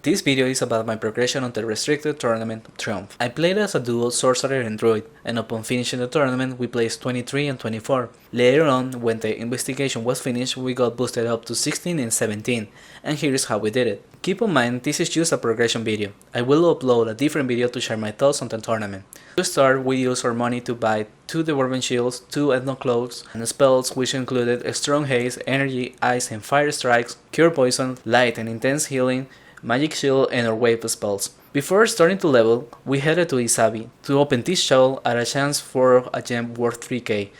This video is about my progression on the restricted tournament Triumph. I played as a dual sorcerer and druid, and upon finishing the tournament we placed 23 and 24. Later on, when the investigation was finished, we got boosted up to 16 and 17, and here is how we did it. Keep in mind, this is just a progression video. I will upload a different video to share my thoughts on the tournament. To start, we used our money to buy 2 Dwarven Shields, 2 Ethno Cloaks, and spells which included Strong Haze, Energy, Ice and Fire Strikes, Cure Poison, Light and Intense Healing, Magic Shield and our wave spells. Before starting to level, we headed to Isabi to open this shell at a chance for a gem worth 3k.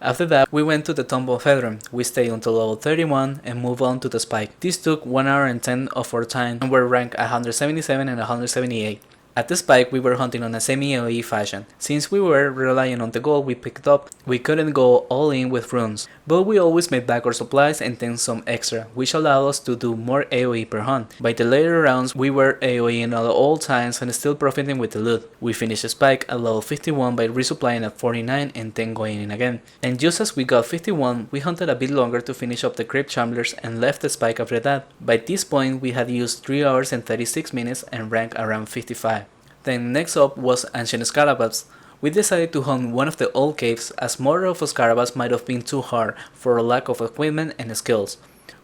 After that, we went to the Tombow Fedron. We stayed until level 31 and moved on to the Spike. This took 1 hour and 10 of our time and were ranked 177 and 178. At the Spike, we were hunting on a semi-AoE fashion. Since we were relying on the gold we picked up, we couldn't go all in with runes, but we always made back our supplies and then some extra, which allowed us to do more AoE per hunt. By the later rounds, we were AoEing at all times and still profiting with the loot. We finished the Spike at level 51 by resupplying at 49 and then going in again. And just as we got 51, we hunted a bit longer to finish up the Crypt Chamblers and left the Spike after that. By this point, we had used 3 hours and 36 minutes and ranked around 55. Then next up was Ancient Scarabs. We decided to hunt one of the old caves as more of Scarabs might have been too hard for a lack of equipment and skills.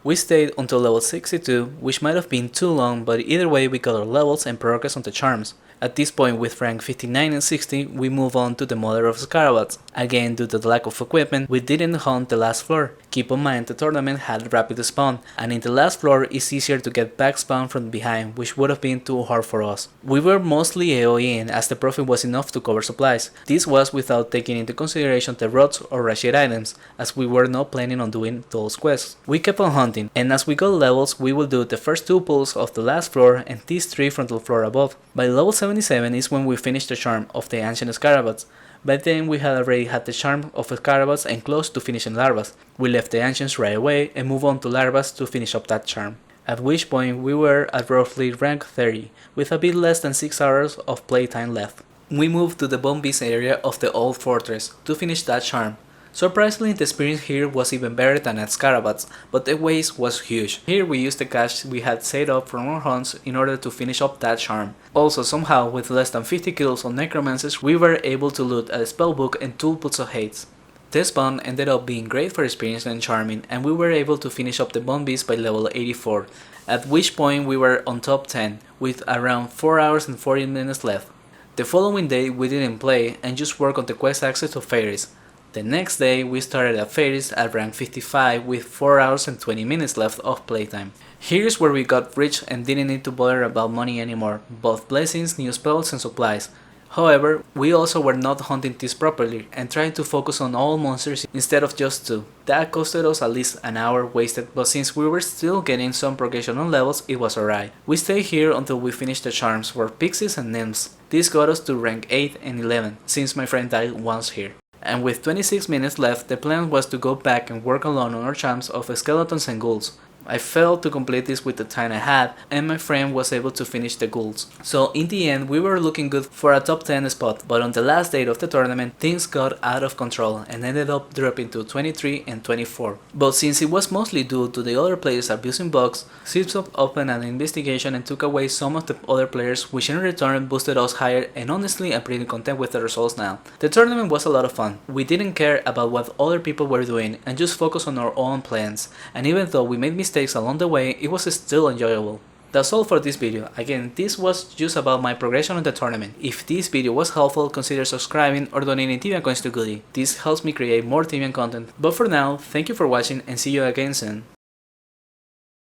We stayed until level 62, which might have been too long, but either way we got our levels and progress on the charms. At this point, with rank 59 and 60, we move on to the Mother of Scarabs. Again, due to the lack of equipment, we didn't hunt the last floor. Keep in mind the tournament had rapid spawn, and in the last floor it's easier to get back spawn from behind, which would have been too hard for us. We were mostly AoEing as the profit was enough to cover supplies. This was without taking into consideration the rods or Rashid items, as we were not planning on doing those quests. We kept on hunting, and as we got levels, we will do the first 2 pulls of the last floor and these 3 from the floor above. By level 77 is when we finished the charm of the Ancient Scarabs. By then we had already had the charm of Scarabs and close to finishing Larvas. We left the Ancients right away and moved on to Larvas to finish up that charm. At which point we were at roughly rank 30, with a bit less than 6 hours of playtime left. We moved to the Bombeast area of the old fortress to finish that charm. Surprisingly, the experience here was even better than at Scarabs, but the waste was huge. Here we used the cash we had saved up from our hunts in order to finish up that charm. Also, somehow, with less than 50 kills on necromancers, we were able to loot a spellbook and 2 boots of hates. This bond ended up being great for experience and charming, and we were able to finish up the Bombeast by level 84, at which point we were on top 10, with around 4 hours and 40 minutes left. The following day we didn't play and just worked on the quest access to Fairies. The next day we started at Fairies at rank 55 with 4 hours and 20 minutes left of playtime. Here's where we got rich and didn't need to bother about money anymore, both blessings, new spells and supplies. However, we also were not hunting this properly and trying to focus on all monsters instead of just 2. That costed us at least an hour wasted, but since we were still getting some progression on levels, it was alright. We stayed here until we finished the charms for Pixies and Nymphs. This got us to rank 8 and 11 since my friend died once here. And with 26 minutes left, the plan was to go back and work alone on our charms of skeletons and ghouls. I failed to complete this with the time I had, and my friend was able to finish the ghouls. So in the end, we were looking good for a top 10 spot, but on the last day of the tournament, things got out of control and ended up dropping to 23 and 24. But since it was mostly due to the other players abusing bugs, Zipsop opened an investigation and took away some of the other players, which in return boosted us higher, and honestly I'm pretty content with the results now. The tournament was a lot of fun. We didn't care about what other people were doing and just focused on our own plans, and even though we made mistakes along the way, it was still enjoyable. That's all for this video. Again, this was just about my progression on the tournament. If this video was helpful, consider subscribing or donating Tibia coins to Gudii. This helps me create more Tibian content. But for now, thank you for watching and see you again soon.